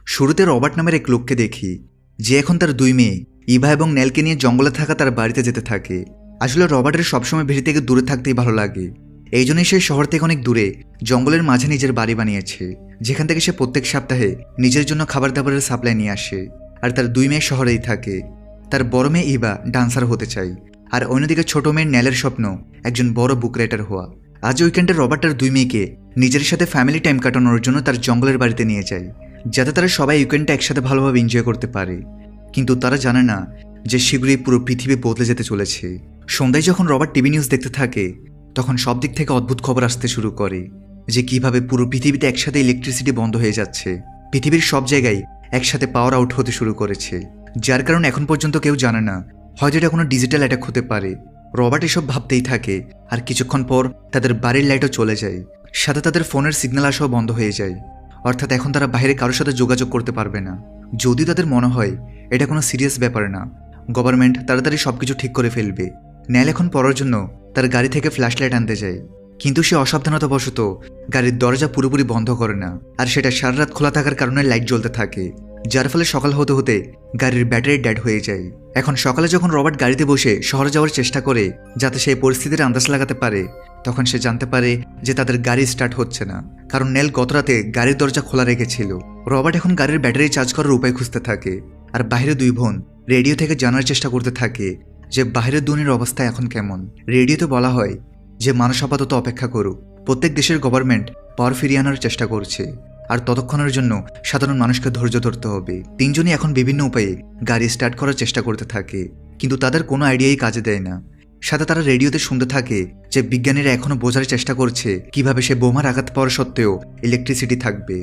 শুরুতে রবার্ট নামের এক লোককে দেখি, যে এখন তার দুই মেয়ে ইভা এবং নেলকে নিয়ে জঙ্গলে থাকা তার বাড়িতে যেতে থাকে। আসলে রবার্টের সবসময় ভেড়ি থেকে দূরে থাকতেই ভালো লাগে। এই জন্যই সে শহর থেকে অনেক দূরে জঙ্গলের মাঝে নিজের বাড়ি বানিয়েছে, যেখান থেকে সে প্রত্যেক সপ্তাহে নিজের জন্য খাবার দাবারের সাপ্লাই নিয়ে আসে। আর তার দুই মেয়ে শহরেই থাকে। তার বড় মেয়ে ইভা ডান্সার হতে চায়, আর অন্যদিকে ছোট মেয়ের নেলের স্বপ্ন একজন বড় বুক রাইটার হওয়া। আজ উইকেন্ডে রবার্ট তার দুই মেয়েকে নিজের সাথে ফ্যামিলি টাইম কাটানোর জন্য তার জঙ্গলের বাড়িতে নিয়ে যায়, যাতে তারা সবাই উইকেন্ডটা একসাথে ভালোভাবে এনজয় করতে পারে। কিন্তু তারা জানে না যে শীঘ্রই পুরো পৃথিবী বদলে যেতে চলেছে। সন্ধ্যায় যখন রবার্ট টিভি নিউজ দেখতে থাকে, তখন সব দিক থেকে অদ্ভুত খবর আসতে শুরু করে, যে কিভাবে পুরো পৃথিবীতে একসাথে ইলেকট্রিসিটি বন্ধ হয়ে যাচ্ছে। পৃথিবীর সব জায়গায় একসাথে পাওয়ার আউট হতে শুরু করেছে, যার কারণে এখন পর্যন্ত কেউ জানে না, হয়তো এটা কোনো ডিজিটাল অ্যাটাক হতে পারে। রবার্ট এসব ভাবতেই থাকে, আর কিছুক্ষণ পর তাদের বাড়ির লাইটও চলে যায়, সাথে তাদের ফোনের সিগন্যাল আসাও বন্ধ হয়ে যায়। অর্থাৎ এখন তারা বাইরে কারোর সাথে যোগাযোগ করতে পারবে না। যদিও তাদের মনে হয় এটা কোনো সিরিয়াস ব্যাপার না, গভর্নমেন্ট তাড়াতাড়ি সবকিছু ঠিক করে ফেলবে। নেল এখন পড়ার জন্য তার গাড়ি থেকে ফ্ল্যাশ লাইট আনতে যায়, কিন্তু সে অসাবধানতাবশত গাড়ির দরজা পুরোপুরি বন্ধ করে না, আর সেটা সারা রাত খোলা থাকার কারণে লাইট জ্বলতে থাকে, যার ফলে সকাল হতে হতে গাড়ির ব্যাটারি ডেড হয়ে যায়। এখন সকালে যখন রবার্ট গাড়িতে বসে শহরে যাওয়ার চেষ্টা করে যাতে সেই পরিস্থিতির আন্দাজ লাগাতে পারে, তখন সে জানতে পারে যে তাদের গাড়ি স্টার্ট হচ্ছে না, কারণ নেল গতরাতে গাড়ির দরজা খোলা রেখেছিল। রবার্ট এখন গাড়ির ব্যাটারি চার্জ করার উপায় খুঁজতে থাকে, আর বাইরে দুই বোন রেডিও থেকে জানার চেষ্টা করতে থাকে যে বাইরের দুনিয়ার অবস্থা এখন কেমন। রেডিওতে বলা হয় যে মানুষ আপাতত অপেক্ষা করুক, প্রত্যেক দেশের গভর্নমেন্ট পাওয়ার ফিরিয়ে আনার চেষ্টা করছে, আর ততক্ষণের জন্য সাধারণ মানুষকে ধৈর্য ধরতে হবে। তিনজনই এখন বিভিন্ন উপায়ে গাড়ি স্টার্ট করার চেষ্টা করতে থাকে, কিন্তু তাদের কোনো আইডিয়াই কাজে দেয় না। সাথে তারা রেডিওতে শুনতে থাকে যে বিজ্ঞানীরা এখনও বোঝার চেষ্টা করছে কিভাবে সে বোমার আঘাত পাওয়ার সত্ত্বেও ইলেকট্রিসিটি থাকবে।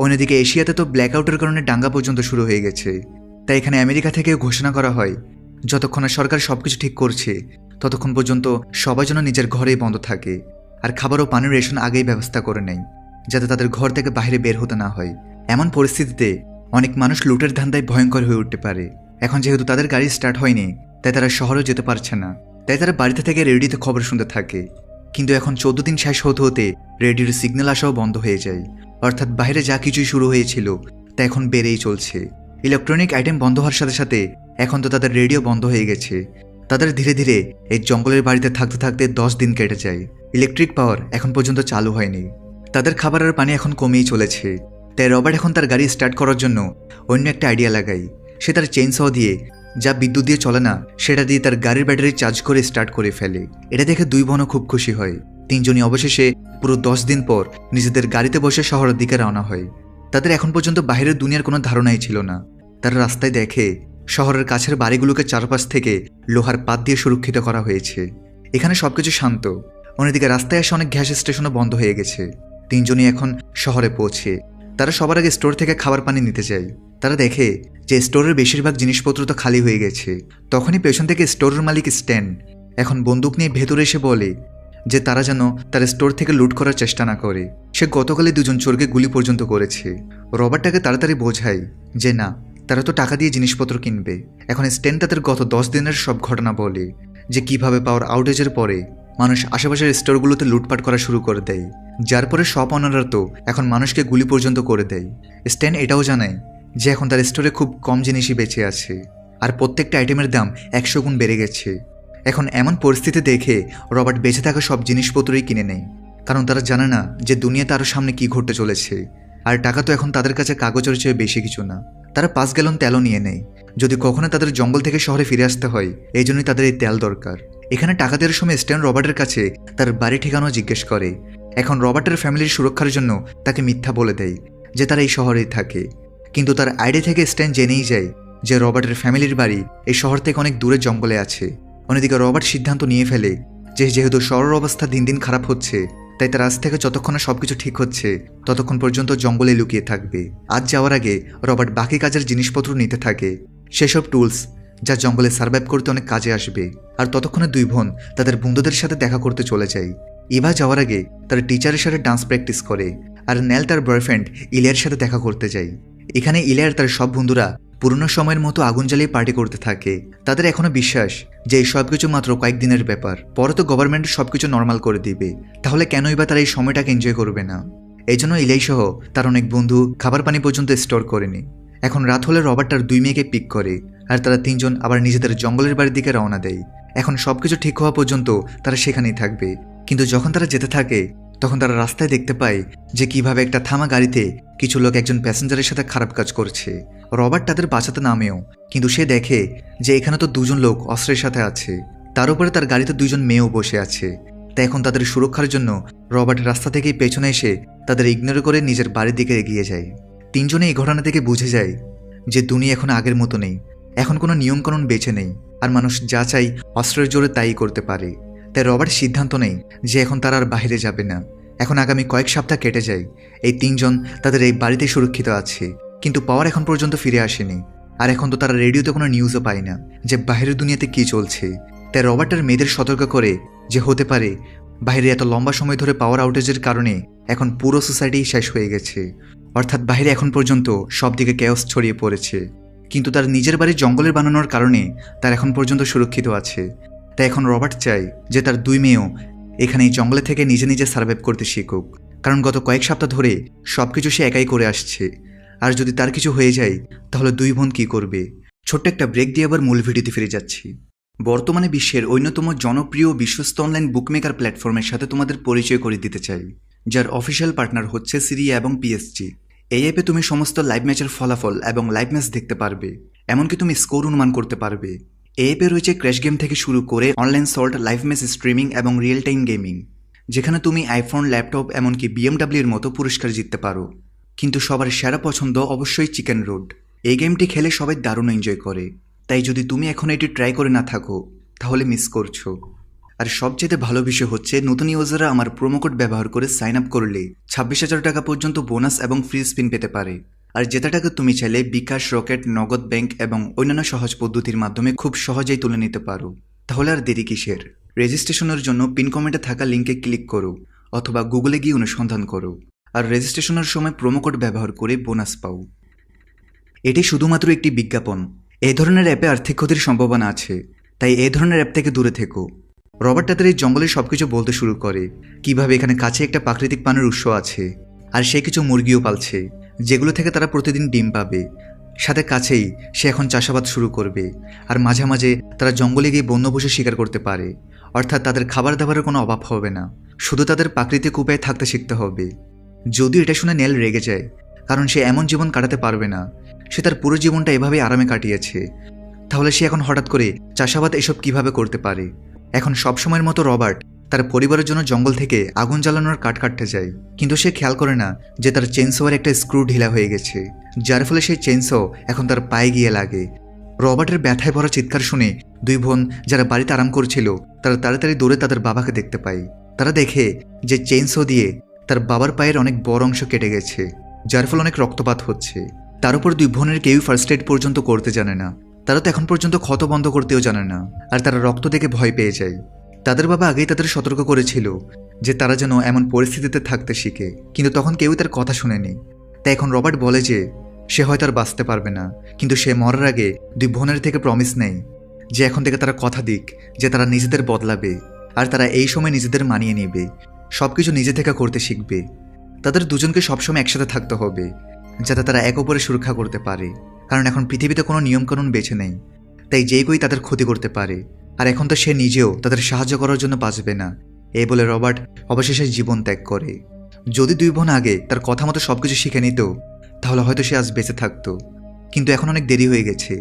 অন্যদিকে এশিয়াতে তো ব্ল্যাকআউটের কারণে দাঙ্গা পর্যন্ত শুরু হয়ে গেছে। তাই এখানে আমেরিকা থেকেও ঘোষণা করা হয় যতক্ষণ না সরকার সবকিছু ঠিক করছে, ততক্ষণ পর্যন্ত সবাই যেন নিজের ঘরেই বন্ধ থাকে, আর খাবার ও পানির রেশন আগেই ব্যবস্থা করে নেয়, যাতে তাদের ঘর থেকে বাইরে বের হতে না হয়। এমন পরিস্থিতিতে অনেক মানুষ লুটের ধান্দায় ভয়ঙ্কর হয়ে উঠতে পারে। এখন যেহেতু তাদের গাড়ি স্টার্ট হয়নি, তাই তারা শহরেও যেতে পারছে না, তাই তারা বাড়িতে থেকে রেডিওতে খবর শুনতে থাকে। কিন্তু এখন 14 দিন শেষ হতে হতে রেডিওর সিগন্যাল আসাও বন্ধ হয়ে যায়, অর্থাৎ বাইরে যা কিছুই শুরু হয়েছিল তা এখন বেড়েই চলছে। ইলেকট্রনিক আইটেম বন্ধ হওয়ার সাথে সাথে এখন তো তাদের রেডিও বন্ধ হয়ে গেছে। তাদের ধীরে ধীরে এই জঙ্গলের বাড়িতে থাকতে থাকতে 10 দিন কেটে যায়। ইলেকট্রিক পাওয়ার এখন পর্যন্ত চালু হয়নি। তাদের খাবার আর পানি এখন কমেই চলেছে। তাই রবার্ট এখন তার গাড়ি স্টার্ট করার জন্য অন্য একটা আইডিয়া লাগায়। সে তার চেইনসহ দিয়ে, যা বিদ্যুৎ দিয়ে চলে না, সেটা দিয়ে তার গাড়ির ব্যাটারি চার্জ করে স্টার্ট করে ফেলে। এটা দেখে দুই বোনও খুব খুশি হয়। তিনজনই অবশেষে পুরো 10 দিন পর নিজেদের গাড়িতে বসে শহরের দিকে রওনা হয়। তাদের এখন পর্যন্ত বাইরের দুনিয়ার কোনো ধারণাই ছিল না। তারা রাস্তায় দেখে শহরের কাছের বাড়িগুলোকে চারপাশ থেকে লোহার পাত দিয়ে সুরক্ষিত করা হয়েছে। এখানে সবকিছু শান্ত। অন্যদিকে রাস্তায় আসে অনেক গ্যাস স্টেশনও বন্ধ হয়ে গেছে। তিনজনই এখন শহরে পৌঁছে তারা সবার আগে স্টোর থেকে খাবার পানি নিতে যায়। তারা দেখে যে স্টোরের বেশিরভাগ জিনিসপত্র তো খালি হয়ে গেছে। তখনই পেছন থেকে স্টোরের মালিক স্ট্যান এখন বন্দুক নিয়ে ভেতরে এসে বলে যে তারা যেন তার স্টোর থেকে লুট করার চেষ্টা না করে। সে গতকালই দুজন চোরকে গুলি পর্যন্ত করেছে। রবার্টটাকে তাড়াতাড়ি বোঝায় যে না, তারা তো টাকা দিয়ে জিনিসপত্র কিনবে। এখন স্ট্যান তাদের গত 10 দিনের সব ঘটনা বলে, যে কিভাবে পাওয়ার আউটেজের পরে মানুষ আশেপাশের স্টোরগুলোতে লুটপাট করা শুরু করে দেয়, যার পরে শপ অনাররা তো এখন মানুষকে গুলি পর্যন্ত করে দেয়। স্ট্যান এটাও জানায় যে এখন তার স্টোরে খুব কম জিনিসই বেঁচে আছে, আর প্রত্যেকটা আইটেমের দাম 100 গুণ বেড়ে গেছে। এখন এমন পরিস্থিতি দেখে রবার্ট বেঁচে থাকা সব জিনিসপত্রই কিনে নেয়, কারণ তারা জানে না যে দুনিয়াতে আরও সামনে কি ঘটতে চলেছে। আর টাকা তো এখন তাদের কাছে কাগজের চেয়ে বেশি কিছু না। তারা 5 গ্যালন তেলও নিয়ে নেয়, যদি কখনো তাদের জঙ্গল থেকে শহরে ফিরে আসতে হয়। এই জন্যই তাদের এই তেল দরকার। এখানে টাকা দেওয়ার সময় স্ট্যান রবার্টের কাছে তার বাড়ি ঠিকানা জিজ্ঞেস করে। এখন রবার্টের ফ্যামিলির সুরক্ষার জন্য তাকে মিথ্যা বলে দেয় যে তারা এই শহরেই থাকে। কিন্তু তার আইডি থেকে স্ট্যান জেনেই যায় যে রবার্টের ফ্যামিলির বাড়ি এই শহর থেকে অনেক দূরে জঙ্গলে আছে। অন্যদিকে রবার্ট সিদ্ধান্ত নিয়ে ফেলে যে যেহেতু শহরের অবস্থা দিন দিন খারাপ হচ্ছে, তাই তার আজ থেকে যতক্ষণ না সবকিছু ঠিক হচ্ছে ততক্ষণ পর্যন্ত জঙ্গলে লুকিয়ে থাকবে। আজ যাওয়ার আগে রবার্ট বাকি কাজের জিনিসপত্র নিতে থাকে, সেসব টুলস যা জঙ্গলে সার্ভাইভ করতে অনেক কাজে আসবে। আর ততক্ষণে দুই বোন তাদের বন্ধুদের সাথে দেখা করতে চলে যায়। ইভা যাওয়ার আগে তার টিচারের সাথে ডান্স প্র্যাকটিস করে, আর নেল তার বয়ফ্রেন্ড ইলিয়ার সাথে দেখা করতে যায়। এখানে ইলিয়ার তার সব বন্ধুরা পুরনো সময়ের মতো আগুন জ্বালিয়ে পার্টি করতে থাকে। তাদের এখনো বিশ্বাস যে এই সবকিছু মাত্র কয়েকদিনের ব্যাপার, পরে তো গভর্নমেন্ট সবকিছু নর্মাল করে দিবে। তাহলে কেনই বা তারা এই সময়টাকে এনজয় করবে না? এই জন্য ইলাই সহ তার অনেক বন্ধু খাবার পানি পর্যন্ত স্টোর করেনি। এখন রাত হলে রবার্ট তার 2 মেয়েকে পিক করে, আর তারা 3 জন আবার নিজেদের জঙ্গলের বাড়ির দিকে রওনা দেয়। এখন সবকিছু ঠিক হওয়া পর্যন্ত তারা সেখানেই থাকবে, কিন্তু যখন তারা যেতে থাকে তখন তারা রাস্তায় দেখতে পায় যে কিভাবে একটা থামা গাড়িতে কিছু লোক একজন প্যাসেঞ্জারের সাথে খারাপ কাজ করছে। রবার্ট তাদের বাঁচাতে নামেও, কিন্তু সে দেখে যে এখানে তো 2 জন লোক অস্ত্রের সাথে আছে, তার উপরে তার গাড়িতে 2 জন মেয়েও বসে আছে। তাই এখন তাদের সুরক্ষার জন্য রবার্ট রাস্তা থেকেই পেছনে এসে তাদের ইগনোর করে নিজের বাড়ির দিকে এগিয়ে যায়। 3 জনে এই ঘটনা থেকে বুঝে যায় যে দুনিয়া এখন আগের মতো নেই, এখন কোনো নিয়মকানুন বেঁচে নেই, আর মানুষ যা চাই অস্ত্রের জোরে তাই করতে পারে। তাই রবার্ট সিদ্ধান্ত নেই যে এখন তারা আর বাইরে যাবে না। এখন আগামী কয়েক সপ্তাহ কেটে যায়, এই 3 জন তাদের এই বাড়িতে সুরক্ষিত আছে, কিন্তু পাওয়ার এখন পর্যন্ত ফিরে আসেনি। আর এখন তো তারা রেডিওতে কোনো নিউজও পায় না যে বাইরের দুনিয়াতে কি চলছে। তাই রবার্ট আর মেয়েদের সতর্ক করে যে হতে পারে বাইরে এত লম্বা সময় ধরে পাওয়ার আউটেজের কারণে এখন পুরো সোসাইটি শেষ হয়ে গেছে, অর্থাৎ বাইরে এখন পর্যন্ত সব দিকে কেওস ছড়িয়ে পড়েছে। কিন্তু তার নিজের বাড়ি জঙ্গলের বানানোর কারণে তার এখন পর্যন্ত সুরক্ষিত আছে। তাই এখন রবার্ট চায় যে তার 2 মেয়েও এখানে এই জঙ্গলে থেকে নিজে নিজে সার্ভাইভ করতে শিখুক, কারণ গত কয়েক সপ্তাহ ধরে সবকিছু সে একাই করে আসছে। আর যদি তার কিছু হয়ে যায় তাহলে 2 বোন কি করবে। ছোট্ট একটা ব্রেক দিয়ে আবার মূল ভিডিওতে ফিরে যাচ্ছি। বর্তমানে বিশ্বের অন্যতম জনপ্রিয় বিশ্বস্ত অনলাইন বুকমেকার প্ল্যাটফর্মের সাথে তোমাদের পরিচয় করে দিতে চাই, যার অফিসিয়াল পার্টনার হচ্ছে সিরিয়া এবং পিএসজি। এই অ্যাপে তুমি সমস্ত লাইভ ম্যাচের ফলাফল এবং লাইভ ম্যাচ দেখতে পারবে, এমনকি তুমি স্কোর অনুমান করতে পারবে। এই অ্যাপে রয়েছে ক্র্যাশ গেম থেকে শুরু করে online salt, live match streaming এবং রিয়েল টাইম গেমিং, যেখানে তুমি আইফোন, ল্যাপটপ এমনকি BMW এর মতো পুরস্কার জিততে পারো। কিন্তু সবার সেরা পছন্দ অবশ্যই চিকেন রোড। এই গেমটি খেলে সবাই দারুণ এনজয় করে, তাই যদি তুমি এখন এটি ট্রাই করে না থাকো তাহলে মিস করছো। আর সবচেয়ে ভালো বিষয় হচ্ছে নতুন ইউজাররা আমার প্রোমো কোড ব্যবহার করে সাইন আপ করলে 26,000 টাকা পর্যন্ত বোনাস এবং ফ্রি স্পিন পেতে পারে। আর যেটা টাকা তুমি চাইলে বিকাশ, রকেট, নগদ ব্যাংক এবং অন্যান্য সহজ পদ্ধতির মাধ্যমে খুব সহজেই তুলে নিতে পারো। তাহলে আর দেরি কিসের? রেজিস্ট্রেশনের জন্য পিন কমেন্টে থাকা লিঙ্কে ক্লিক করো অথবা গুগলে গিয়ে অনুসন্ধান করো, আর রেজিস্ট্রেশনের সময় প্রোমো কোড ব্যবহার করে বোনাস পাও। এটি শুধুমাত্র একটি বিজ্ঞাপন। এই ধরনের অ্যাপে আর্থিক ক্ষতির সম্ভাবনা আছে, তাই এই ধরনের অ্যাপ থেকে দূরে থেকো। রবার্ট তাদের এই জঙ্গলে সবকিছু বলতে শুরু করে, কিভাবে এখানে কাছে একটা প্রাকৃতিক পানির উৎস আছে, আর সে কিছু মুরগিও পালছে যেগুলো থেকে তারা প্রতিদিন ডিম পাবে। সাথে কাছেই সে এখন চাষাবাদ শুরু করবে, আর মাঝে মাঝে তারা জঙ্গলে গিয়ে বন্যপশু শিকার করতে পারে, অর্থাৎ তাদের খাবার দাবারের কোনো অভাব হবে না, শুধু তাদের প্রাকৃতিক উপায়ে থাকতে শিখতে হবে। যদিও এটা শুনে নেল রেগে যায়, কারণ সে এমন জীবন কাটাতে পারবে না। সে তার পুরো জীবনটা এভাবেই আরামে কাটিয়েছে, তাহলে সে এখন হঠাৎ করে চাষাবাদ এসব কিভাবে করতে পারে? এখন সবসময়ের মতো রবার্ট তার পরিবারের জন্য জঙ্গল থেকে আগুন জ্বালানোর কাঠ কাটতে যায়, কিন্তু সে খেয়াল করে না যে তার চেনসোয়ার একটা স্ক্রু ঢিলা হয়ে গেছে, যার ফলে সেই চেনসো এখন তার পায়ে গিয়ে লাগে। রবার্টের ব্যথায় ভরা চিৎকার শুনে 2 বোন যারা বাড়িতে আরাম করছিল তারা তাড়াতাড়ি দৌড়ে তাদের বাবাকে দেখতে পায়। তারা দেখে যে চেনসো দিয়ে তার বাবার পায়ের অনেক বড় অংশ কেটে গেছে, যার ফলে অনেক রক্তপাত হচ্ছে। তার উপর 2 বোনের কেউই ফার্স্ট এড পর্যন্ত করতে জানে না, তারা তো এখন পর্যন্ত ক্ষত বন্ধ করতেও জানে না, আর তারা রক্ত দেখে ভয় পেয়ে যায়। তাদের বাবা আগেই তাদের সতর্ক করেছিল যে তারা যেন এমন পরিস্থিতিতে থাকতে শিখে, কিন্তু তখন কেউই তার কথা শুনেনি। তাই এখন রবার্ট বলে যে সে হয়তো আর বাঁচতে পারবে না, কিন্তু সে মরার আগে 2 বোনের থেকে প্রমিস নেয় যে এখন থেকে তারা কথা দিক যে তারা নিজেদের বদলাবে, আর তারা এই সময় নিজেদের মানিয়ে নেবে, সবকিছু নিজে থেকে করতে শিখবে। তাদের দুজনকে সবসময় একসাথে থাকতে হবে যাতে তারা এক অপরের সুরক্ষা করতে পারে, কারণ এখন পৃথিবীতে কোনো নিয়মকানুন বেঁচে নেই, তাই যে কেউই তাদের ক্ষতি করতে পারে। আর এখন তো সে নিজেও তাদের সাহায্য করার জন্য বাঁচবে না। এই বলে রবার্ট অবশেষে জীবন ত্যাগ করে। যদি 2 বোন আগে তার কথা মতো সবকিছু শিখে নিত তাহলে হয়তো সে আজ বেঁচে থাকতো, কিন্তু এখন অনেক দেরি হয়ে গেছে।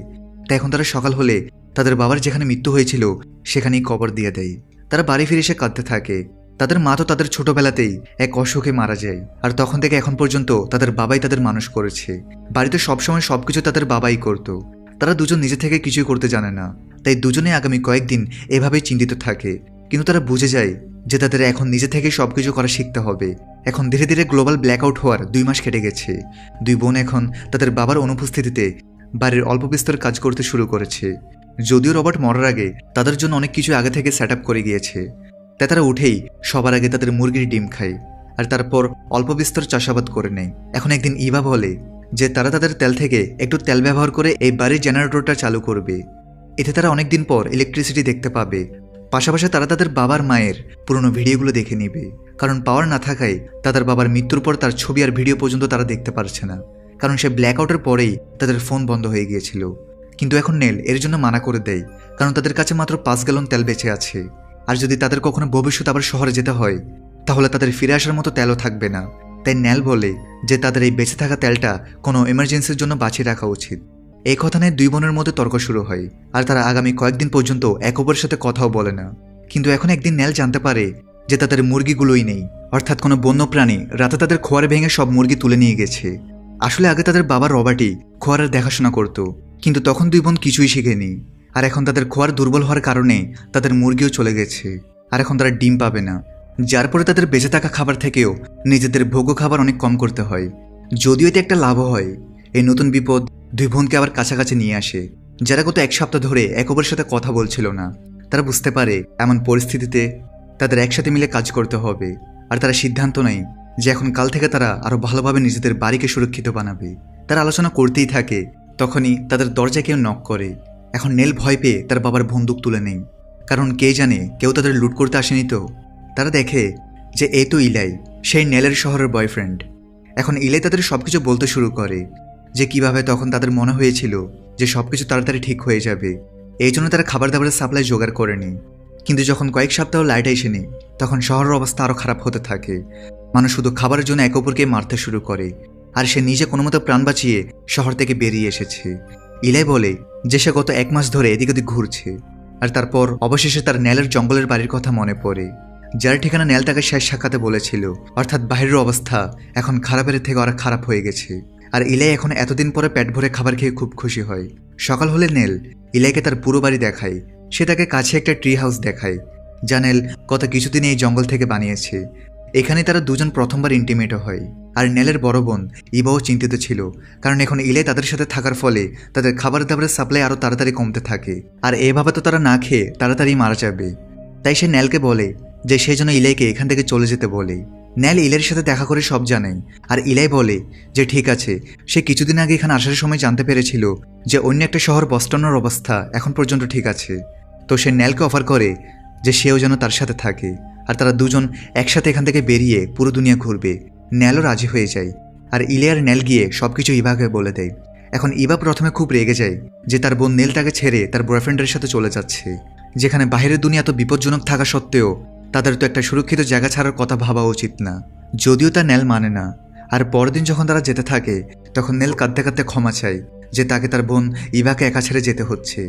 তাই এখন তারা সকাল হলে তাদের বাবার যেখানে মৃত্যু হয়েছিল সেখানেই কবর দিয়ে দেয়। তারা বাড়ি ফিরে এসে কাঁদতে থাকে। তাদের মা তো তাদের ছোটবেলাতেই এক অসুখে মারা যায়, আর তখন থেকে এখন পর্যন্ত তাদের বাবাই তাদের মানুষ করেছে। বাড়িতে সবসময় সবকিছু তাদের বাবাই করতো। তারা দুজন নিজে থেকে কিছুই করতে জানে না, তাই দুজনে আগামী কয়েকদিন এভাবেই চিন্তিত থাকে। কিন্তু তারা বুঝে যায় যে তাদের এখন নিজে থেকে সবকিছু করা শিখতে হবে। এখন ধীরে ধীরে গ্লোবাল ব্ল্যাকআউট হওয়ার 2 মাস কেটে গেছে। 2 বোন এখন তাদের বাবার অনুপস্থিতিতে বাড়ির অল্প বিস্তর কাজ করতে শুরু করেছে। যদিও রবার্ট মরার আগে তাদের জন্য অনেক কিছু আগে থেকে সেট আপ করে গিয়েছে, তাই তারা উঠেই সবার আগে তাদের মুরগির ডিম খায়, আর তারপর অল্প বিস্তর চাষাবাদ করে নেয়। এখন একদিন ইভা বলে যে তারা তাদের তেল থেকে একটু তেল ব্যবহার করে এই বাড়ির জেনারেটরটা চালু করবে, এতে তারা অনেকদিন পর ইলেকট্রিসিটি দেখতে পাবে। পাশাপাশি তারা তাদের বাবার মায়ের পুরনো ভিডিওগুলো দেখে নেবে, কারণ পাওয়ার না থাকায় তাদের বাবার মৃত্যুর পর তার ছবি আর ভিডিও পর্যন্ত তারা দেখতে পারছে না, কারণ সে ব্ল্যাক আউটের পরেই তাদের ফোন বন্ধ হয়ে গিয়েছিল। কিন্তু এখন নেল এর জন্য মানা করে দেয়, কারণ তাদের কাছে মাত্র 5 গ্যালন তেল বেঁচে আছে, আর যদি তাদের কখনো ভবিষ্যতে আবার শহরে যেতে হয় তাহলে তাদের ফিরে আসার মতো তেলও থাকবে না। তাই নেল বলে যে তাদের এই বেঁচে থাকা তেলটা কোনো এমার্জেন্সির জন্য বাঁচিয়ে রাখা উচিত। এই কথা নিয়ে দুই বোনের মধ্যে তর্ক শুরু হয়, আর তারা আগামী কয়েকদিন পর্যন্ত এক অপরের সাথে কথাও বলে না। কিন্তু এখন একদিন নেল জানতে পারে যে তাদের মুরগিগুলোই নেই, অর্থাৎ কোনো বন্য প্রাণী রাতে তাদের খোয়ার ভেঙে সব মুরগি তুলে নিয়ে গেছে। আসলে আগে তাদের বাবা রবার্টই খোয়ারের দেখাশোনা করত, কিন্তু তখন দুই বোন কিছুই শিখেনি, আর এখন তাদের খোয়ার দুর্বল হওয়ার কারণে তাদের মুরগিও চলে গেছে, আর এখন তারা ডিম পাবে না, যার পরে তাদের বেঁচে থাকা খাবার থেকেও নিজেদের ভোগ্য খাবার অনেক কম করতে হয়। যদিও এতে একটা লাভও হয়, এই নতুন বিপদ দুই বোনকে আবার কাছাকাছি নিয়ে আসে, যারা গত 1 সপ্তাহ ধরে এক অপরের সাথে কথা বলছিল না। তারা বুঝতে পারে এমন পরিস্থিতিতে তাদের একসাথে মিলে কাজ করতে হবে, আর তারা সিদ্ধান্ত নেয় যে এখন কাল থেকে তারা আরও ভালোভাবে নিজেদের বাড়িকে সুরক্ষিত বানাবে। তারা আলোচনা করতেই থাকে, তখনই তাদের দরজায় কেউ নক করে। এখন নেল ভয় পেয়ে তার বাবার বন্দুক তুলে নেয়, কারণ কে জানে কেউ তাদের লুট করতে আসেনি তো। তারা দেখে যে এই তো ইলাই, সেই নেলের শহরের বয়ফ্রেন্ড। এখন ইলাই তাদের সবকিছু বলতে শুরু করে যে কিভাবে তখন তাদের মনে হয়েছিল যে সবকিছু তাড়াতাড়ি ঠিক হয়ে যাবে, এই জন্য তারা খাবার দাবারের সাপ্লাই জোগাড় করেনি। কিন্তু যখন কয়েক সপ্তাহ লাইট আসেনি তখন শহরের অবস্থা আরও খারাপ হতে থাকে। মানুষ শুধু খাবারের জন্য একে অপরকে মারতে শুরু করে, আর সে নিজে কোনো মতো প্রাণ বাঁচিয়ে শহর থেকে বেরিয়ে এসেছে। ইলাই বলে যে সে গত 1 মাস ধরে এদিক ওদিক ঘুরছে, আর তারপর অবশেষে তার নেলের জঙ্গলের বাড়ির কথা মনে পড়ে, যার ঠিকানা নেল তাকে শেষ সাক্ষাতে বলেছিল। অর্থাৎ বাইরের অবস্থা এখন খারাপের থেকে আরো খারাপ হয়ে গেছে, আর ইলাই এখন এতদিন পরে পেট ভরে খাবার খেয়ে খুব খুশি হয়। সকাল হলে নেল ইলাইকে তার পুরো বাড়ি দেখায়। সে তাকে কাছে একটা ট্রি হাউস দেখায়, যা নেল গত কিছুদিন এই জঙ্গল থেকে বানিয়েছে। এখানে তারা দুজন প্রথমবার ইন্টিমেটও হয়, আর নেলের বড় বোন ইবাও চিন্তিত ছিল, কারণ এখন ইলাই তাদের সাথে থাকার ফলে তাদের খাবার দাবারের সাপ্লাই আরও তাড়াতাড়ি কমতে থাকে, আর এভাবে তো তারা না খেয়ে তাড়াতাড়ি মারা যাবে। তাই সে নেলকে বলে যে সেই জন্য ইলাইকে এখান থেকে চলে যেতে বলে। নেল ইলাইয়ের সাথে দেখা করে সব জানায়, আর ইলাই বলে যে ঠিক আছে, সে কিছুদিন আগে এখানে আসার সময় জানতে পেরেছিল যে অন্য একটা শহর বস্টনের অবস্থা এখন পর্যন্ত ঠিক আছে। তো সে নেলকে অফার করে যে সেও যেন তার সাথে থাকে, আর তারা দুজন একসাথে এখান থেকে বেরিয়ে পুরো দুনিয়া ঘুরবে। নেলও রাজি হয়ে যায়, আর ইলাই আর নেল গিয়ে সবকিছু ইভাকে বলে দেয়। এখন ইভা প্রথমে খুব রেগে যায় যে তার বোন নেল তাকে ছেড়ে তার বয়ফ্রেন্ডের সাথে চলে যাচ্ছে, যেখানে বাইরের দুনিয়া তো বিপজ্জনক থাকা সত্ত্বেও তাদের তো একটা সুরক্ষিত জায়গা ছাড়ার কথা ভাবা উচিত না। যদিও তা নেল মানে না, আর পরের দিন যখন তারা যেতে থাকে তখন নেল কাঁদতে কাঁদতে ক্ষমা চায় যে তাকে তার বোন ইভাকে একা ছেড়ে যেতে হচ্ছে।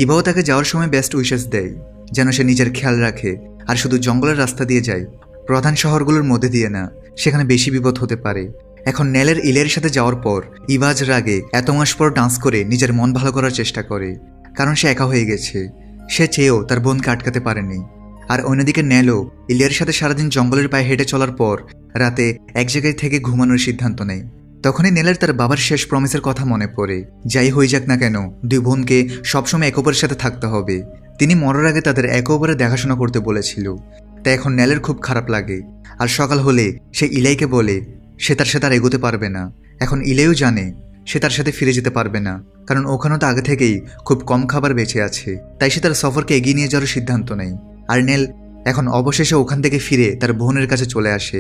ইভাও তাকে যাওয়ার সময় বেস্ট উইশেস দেয়, যেন সে নিজের খেয়াল রাখে আর শুধু জঙ্গলের রাস্তা দিয়ে যায়, প্রধান শহরগুলোর মধ্যে দিয়ে না, সেখানে বেশি বিপদ হতে পারে। এখন নেলের ইলের সাথে যাওয়ার পর ইভাজ রাগে এত মাস পর ডান্স করে নিজের মন ভালো করার চেষ্টা করে, কারণ সে একা হয়ে গেছে। সে চেয়েও তার বোনকে আটকাতে পারেনি। আর অন্যদিকে নেলও ইলিয়ার সাথে সারাদিন জঙ্গলের পায়ে হেঁটে চলার পর রাতে এক জায়গায় থেকে ঘুমানোর সিদ্ধান্ত নেয়। তখনই নেলের তার বাবার শেষ প্রমিসের কথা মনে পড়ে, যাই হয়ে যাক না কেন দুই বোনকে সবসময় একে অপরের সাথে থাকতে হবে। তিনি মরার আগে তাদের একে অপরে দেখাশোনা করতে বলেছিল। তাই এখন নেলের খুব খারাপ লাগে, আর সকাল হলে সে ইলাইকে বলে সে তার সাথে আর এগোতে পারবে না। এখন ইলাইও জানে সে তার সাথে ফিরে যেতে পারবে না, কারণ ওখানেও তো আগে থেকেই খুব কম খাবার বেঁচে আছে। তাই সে তার সফরকে এগিয়ে নিয়ে যাওয়ার সিদ্ধান্ত নেয়। আর নেল এখন অবশেষে ওখান থেকে ফিরে তার বোনের কাছে চলে আসে।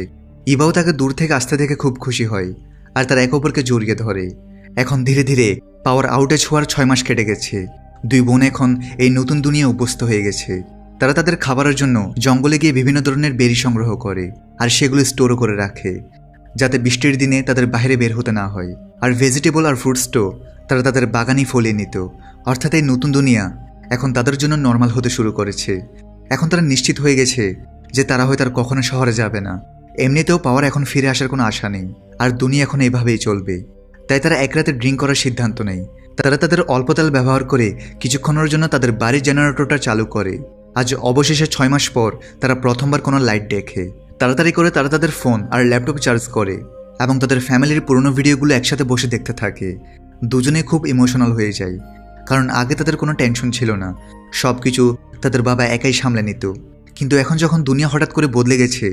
ইবাও তাকে দূর থেকে আসতে দেখে খুব খুশি হয়, আর তারা একে অপরকে জড়িয়ে ধরে। এখন ধীরে ধীরে পাওয়ার আউটেজ হওয়ার 6 মাস কেটে গেছে। দুই বোন এখন এই নতুন দুনিয়া অভ্যস্ত হয়ে গেছে। তারা তাদের খাবারের জন্য জঙ্গলে গিয়ে বিভিন্ন ধরনের বেরি সংগ্রহ করে, আর সেগুলো স্টোরও করে রাখে, যাতে বৃষ্টির দিনে তাদের বাইরে বের হতে না হয়। আর ভেজিটেবল আর ফ্রুটসও তারা তাদের বাগানেই ফলিয়ে নিত। অর্থাৎ এই নতুন দুনিয়া এখন তাদের জন্য নর্মাল হতে শুরু করেছে। এখন তারা নিশ্চিত হয়ে গেছে যে তারা হয়তো আর কখনো শহরে যাবে না। এমনিতেও পাওয়ার এখন ফিরে আসার কোনো আশা নেই, আর দুনিয়া এখন এইভাবেই চলবে। তাই তারা এক রাতে ড্রিঙ্ক করার সিদ্ধান্ত নেয়। তারা তাদের অল্প তেল ব্যবহার করে কিছুক্ষণের জন্য তাদের বাড়ির জেনারেটরটা চালু করে। আজ অবশেষে 6 মাস পর তারা প্রথমবার কোনো লাইট দেখে। তাড়াতাড়ি করে তারা তাদের ফোন আর ল্যাপটপ চার্জ করে এবং তাদের ফ্যামিলির পুরনো ভিডিওগুলো একসাথে বসে দেখতে থাকে। দুজনেই খুব ইমোশনাল হয়ে যায়, কারণ আগে তাদের কোনো টেনশন ছিল না, সব কিছু তাদের বাবা একাই সামলে নিত। কিন্তু এখন যখন দুনিয়া হঠাৎ করে বদলে গেছে,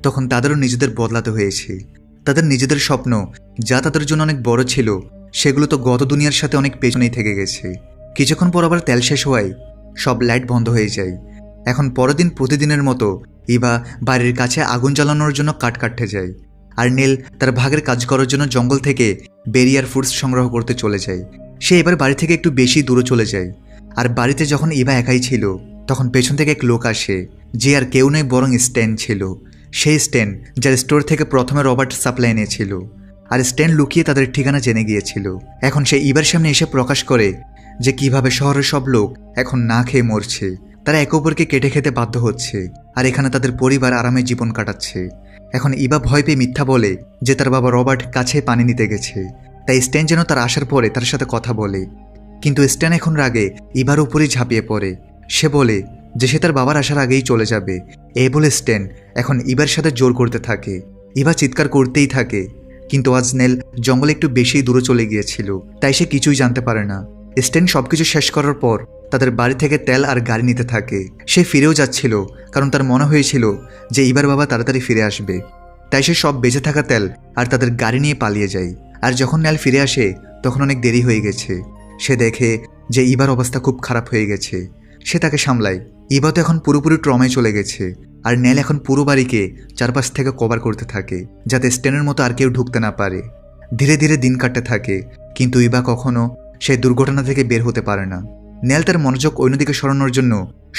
তখন তাদেরও নিজেদের বদলাতে হয়েছে। তাদের নিজেদের স্বপ্ন, যা তাদের জন্য অনেক বড় ছিল, সেগুলো তো গত দুনিয়ার সাথে অনেক পেছনেই থেকে গেছে। কিছুক্ষণ পর আবার তেল শেষ হওয়ায় সব লাইট বন্ধ হয়ে যায়। এখন পরের দিন প্রতিদিনের মতো ইভা বাড়ির কাছে আগুন জ্বালানোর জন্য কাঠ কাটতে যায়, আর নেল তার ভাগের কাজ করার জন্য জঙ্গল থেকে বেরিয়ার ফ্রুটস সংগ্রহ করতে চলে যায়। সে এবার বাড়ি থেকে একটু বেশি দূরে চলে যায়। আর বাড়িতে যখন ইভা একাই ছিল তখন পেছন থেকে এক লোক আসে, যে আর কেউ নয় বরং স্ট্যান ছিল। সেই স্ট্যান যার স্টোর থেকে প্রথমে রবার্ট সাপ্লাই এনেছিল। আর স্ট্যান লুকিয়ে তাদের ঠিকানা জেনে গিয়েছিল। এখন সে ইভার সামনে এসে প্রকাশ করে যে কিভাবে শহরের সব লোক এখন না খেয়ে মরছে, তারা একে অপরকে কেটে খেতে বাধ্য হচ্ছে, আর এখানে তাদের পরিবার আরামে জীবন কাটাচ্ছে। এখন ইভা ভয় পেয়ে মিথ্যা বলে যে তার বাবা রবার্ট কাছে পানি নিতে গেছে, তাই স্ট্যান যেন তার আসার পরে তার সাথে কথা বলে। কিন্তু স্ট্যান এখন রাগে ইভার উপরেই ঝাঁপিয়ে পড়ে। সে বলে যে সে তার বাবার আসার আগেই চলে যাবে। এই বলে স্ট্যান এখন ইভার সাথে জোর করতে থাকে। ইভা চিৎকার করতেই থাকে, কিন্তু আজ নেল জঙ্গলে একটু বেশি দূরে চলে গিয়েছিল, তাই সে কিছুই জানতে পারে না। স্ট্যান সবকিছু শেষ করার পর তাদের বাড়ি থেকে তেল আর গাড়ি নিতে থাকে। সে ফিরেও যাচ্ছিল, কারণ তার মনে হয়েছিল যে ইভার বাবা তাড়াতাড়ি ফিরে আসবে। তাই সে সব বেঁচে থাকা তেল আর তাদের গাড়ি নিয়ে পালিয়ে যায়। আর যখন নেল ফিরে আসে তখন অনেক দেরি হয়ে গেছে। সে দেখে যে ইভার অবস্থা খুব খারাপ হয়ে গেছে। সে তাকে সামলায়। ইভা তো এখন পুরোপুরি ট্রমায় চলে গেছে, আর নেল এখন পুরো বাড়িকে চারপাশ থেকে কভার করতে থাকে যাতে স্ট্যানের মতো আর কেউ ঢুকতে না পারে। ধীরে ধীরে দিন কাটতে থাকে, কিন্তু ইভা কখনো সেই দুর্ঘটনা থেকে বের হতে পারে না। নেল তার মনোযোগ অন্যদিকে সরানোর জন্য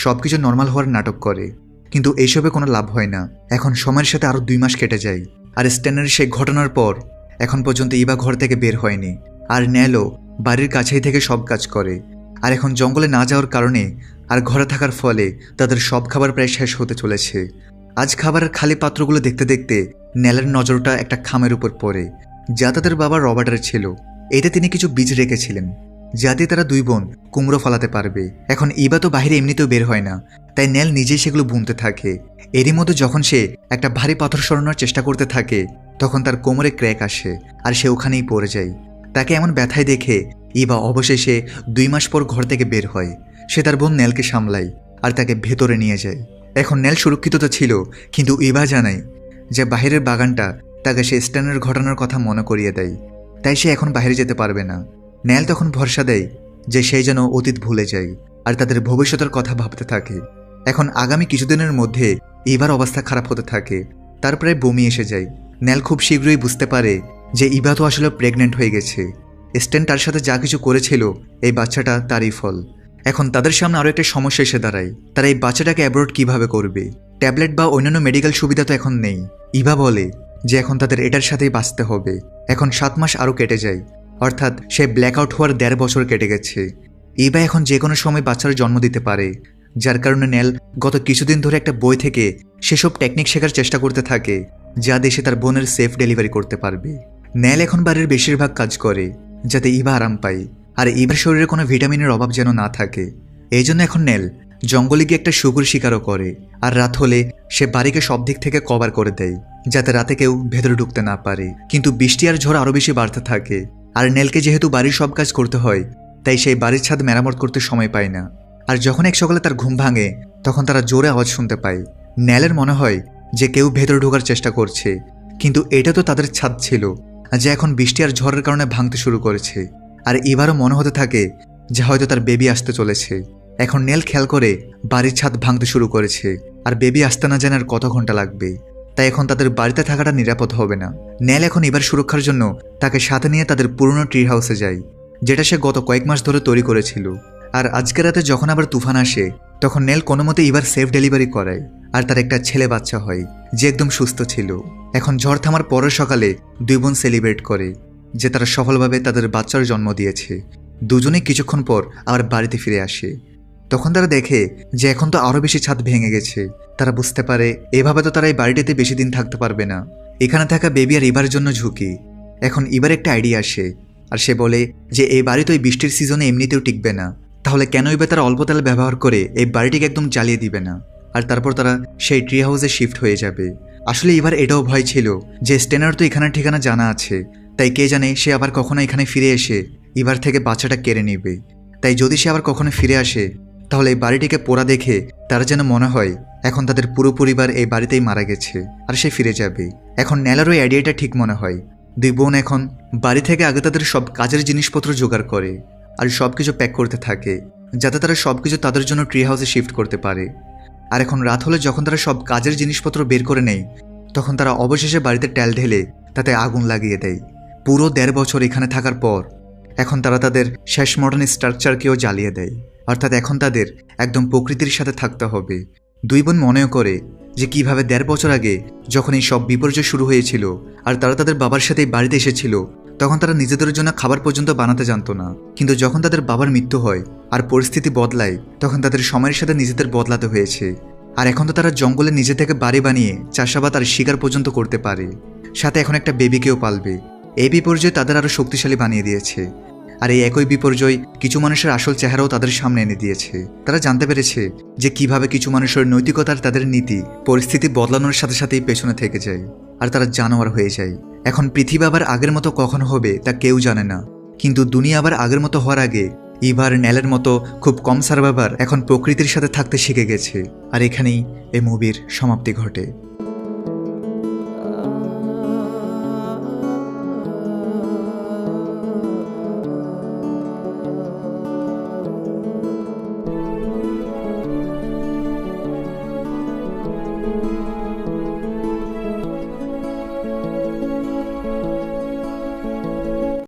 সবকিছু নর্মাল হওয়ার নাটক করে, কিন্তু এইসবে কোনো লাভ হয় না। এখন সময়ের সাথে আরও 2 মাস কেটে যায়, আর স্ট্যানের সেই ঘটনার পর এখন পর্যন্ত ইভা ঘর থেকে বের হয়নি। আর নেলও বাড়ির কাছেই থেকে সব কাজ করে। আর এখন জঙ্গলে না যাওয়ার কারণে আর ঘরে থাকার ফলে তাদের সব খাবার প্রায় শেষ হতে চলেছে। আজ খাবারের খালি পাত্রগুলো দেখতে দেখতে নেলের নজরটা একটা খামের উপর পড়ে, যা তাদের বাবা রবার্টের ছিল। এতে তিনি কিছু বীজ রেখেছিলেন যাতে তারা 2 বোন কুমড়ো ফলাতে পারবে। এখন ইভা তো বাইরে এমনিতেও বের হয় না, তাই নেল নিজেই সেগুলো বুনতে থাকে। এরই মধ্যে যখন সে একটা ভারী পাথর সরানোর চেষ্টা করতে থাকে তখন তার কোমরে ক্র্যাক আসে, আর সে ওখানেই পড়ে যায়। তাকে এমন ব্যথায় দেখে ইভা অবশেষে 2 মাস পর ঘর থেকে বের হয়। সে তার বোন নেলকে সামলায় আর তাকে ভেতরে নিয়ে যায়। এখন নেল সুরক্ষিত তো ছিল, কিন্তু ইভা জানায় যে বাহিরের বাগানটা তাকে সে স্ট্যানের ঘটনার কথা মনে করিয়ে দেয়, তাই সে এখন বাইরে যেতে পারবে না। নেল তখন ভরসা দেয় যে সেই যেন অতীত ভুলে যায় আর তাদের ভবিষ্যতের কথা ভাবতে থাকে। এখন আগামী কিছুদিনের মধ্যে ইভার অবস্থা খারাপ হতে থাকে, তার প্রায় বমি এসে যায়। নেল খুব শীঘ্রই বুঝতে পারে যে ইভা তো আসলে প্রেগনেন্ট হয়ে গেছে। স্ট্যান তার সাথে যা কিছু করেছিল এই বাচ্চাটা তারই ফল। এখন তাদের সামনে আরও একটা সমস্যা এসে দাঁড়ায়, তারা এই বাচ্চাটাকে অ্যাবর্ট কিভাবে করবে। ট্যাবলেট বা অন্যান্য মেডিকেল সুবিধা তো এখন নেই। ইভা বলে যে এখন তাদের এটার সাথেই বাঁচতে হবে। এখন 7 মাস আরও কেটে যায়, অর্থাৎ সে ব্ল্যাকআউট হওয়ার 1.5 বছর কেটে গেছে। ইভা এখন যে কোনো সময় বাচ্চার জন্ম দিতে পারে, যার কারণে নেল গত কিছুদিন ধরে একটা বই থেকে সেসব টেকনিক শেখার চেষ্টা করতে থাকে যা দেশে তার বোনের সেফ ডেলিভারি করতে পারবে। নেল এখন বাড়ির বেশিরভাগ কাজ করে যাতে ইভা আরাম পায়, আর ইভার শরীরে কোনো ভিটামিনের অভাব যেন না থাকে। এই জন্য এখন নেল জঙ্গলে গিয়ে একটা শুকুর শিকারও করে, আর রাত হলে সে বাড়িকে সব দিক থেকে কভার করে দেয় যাতে রাতে কেউ ভেতরে ঢুকতে না পারে। কিন্তু বৃষ্টি আর ঝড় আরও বেশি বাড়তে থাকে, আর নেলকে যেহেতু বাড়ির সব কাজ করতে হয় তাই সেই বাড়ির ছাদ মেরামত করতে সময় পায় না। আর যখন এক সকালে তার ঘুম ভাঙে তখন তারা জোরে আওয়াজ শুনতে পায়। নেলের মনে হয় যে কেউ ভেতরে ঢোকার চেষ্টা করছে, কিন্তু এটা তো তাদের ছাদ ছিল যা এখন বৃষ্টি আর ঝড়ের কারণে ভাঙতে শুরু করেছে। আর এবারও মনে হতে থাকে যে হয়তো তার বেবি আসতে চলেছে। এখন নেল খেয়াল করে বাড়ির ছাদ ভাঙতে শুরু করেছে, আর বেবি আসতে না জানার কত ঘন্টা লাগবে, তাই এখন তাদের বাড়িতে থাকাটা নিরাপদ হবে না। নেল এখন এবার সুরক্ষার জন্য তাকে সাথে নিয়ে তাদের পুরনো ট্রি হাউসে যায়, যেটা সে গত কয়েক মাস ধরে তৈরি করেছিল। আর আজকের রাতে যখন আবার তুফান আসে তখন নেল কোনো মতে এবার সেফ ডেলিভারি করায়, আর তার একটা ছেলে বাচ্চা হয় যে একদম সুস্থ ছিল। এখন ঝড় থামার পরের সকালে 2 বোন সেলিব্রেট করে যে তারা সফলভাবে তাদের বাচ্চার জন্ম দিয়েছে। দুজনে কিছুক্ষণ পর আবার বাড়িতে ফিরে আসে। তখন তারা দেখে যে এখন তো আরও বেশি ছাদ ভেঙে গেছে। তারা বুঝতে পারে এভাবে তো তারা এই বাড়িটিতে বেশি দিন থাকতে পারবে না। এখানে থাকা বেবি আর ইভার জন্য ঝুঁকি। এখন ইভার একটা আইডিয়া আসে, আর সে বলে যে এই বাড়ি তো এই বৃষ্টির সিজনে এমনিতেও টিকবে না, তাহলে কেন এবার তারা অল্প তেল ব্যবহার করে এই বাড়িটিকে একদম জ্বালিয়ে দিবে না, আর তারপর তারা সেই ট্রি হাউসে শিফট হয়ে যাবে। আসলে এবার এটাও ভয় ছিল যে স্টেনার তো এখানে ঠিকানা জানা আছে, তাই কে জানে সে আবার কখনো এখানে ফিরে এসে ইভার থেকে বাচ্চাটা কেড়ে নেবে। তাই যদি সে আবার কখনো ফিরে আসে তাহলে এই বাড়িটিকে পোড়া দেখে তার যেন মনে হয় এখন তাদের পুরো পরিবার এই বাড়িতেই মারা গেছে, আর সে ফিরে যাবে। এখন নেলার ওই আইডিয়াটা ঠিক মনে হয়। 2 বোন এখন বাড়ি থেকে আগে তাদের সব কাজের জিনিসপত্র জোগাড় করে আর সব কিছু প্যাক করতে থাকে যাতে তারা সব কিছু তাদের জন্য ট্রি হাউসে শিফট করতে পারে। আর এখন রাত হলে যখন তারা সব কাজের জিনিসপত্র বের করে নেয়, তখন তারা অবশেষে বাড়িতে তেল ঢেলে তাতে আগুন লাগিয়ে দেয়। পুরো 1.5 বছর এখানে থাকার পর এখন তারা তাদের শেষ মডার্ন স্ট্রাকচারকেও জ্বালিয়ে দেয়। অর্থাৎ এখন তাদের একদম প্রকৃতির সাথে থাকতে হবে। দুই বোন মনেও করে যে কিভাবে 1.5 বছর আগে যখন এই সব বিপর্যয় শুরু হয়েছিল আর তারা তাদের বাবার সাথেই বাড়িতে এসেছিল, তখন তারা নিজেদের জন্য খাবার পর্যন্ত বানাতে জানতো না। কিন্তু যখন তাদের বাবার মৃত্যু হয় আর পরিস্থিতি বদলায়, তখন তাদের সময়ের সাথে নিজেদের বদলাতে হয়েছে। আর এখন তো তারা জঙ্গলে নিজে থেকে বাড়ি বানিয়ে চাষাবাদ আর শিকার পর্যন্ত করতে পারে, সাথে এখন একটা বেবিকেও পালবে। এই বিপর্যয় তাদের আরও শক্তিশালী বানিয়ে দিয়েছে। আর এই একই বিপর্যয় কিছু মানুষের আসল চেহারাও তাদের সামনে এনে দিয়েছে। তারা জানতে পেরেছে যে কিভাবে কিছু মানুষের নৈতিকতার তাদের নীতি পরিস্থিতি বদলানোর সাথে সাথেই পেছনে থেকে যায়, আর তারা জানোয়ার হয়ে যায়। এখন পৃথিবী আবার আগের মতো কখন হবে তা কেউ জানে না, কিন্তু দুনিয়া আবার আগের মতো হওয়ার আগে ইভার নেলের মতো খুব কম সার্ভাইভার এখন প্রকৃতির সাথে থাকতে শিখে গেছে। আর এখানেই এই মুভির সমাপ্তি ঘটে।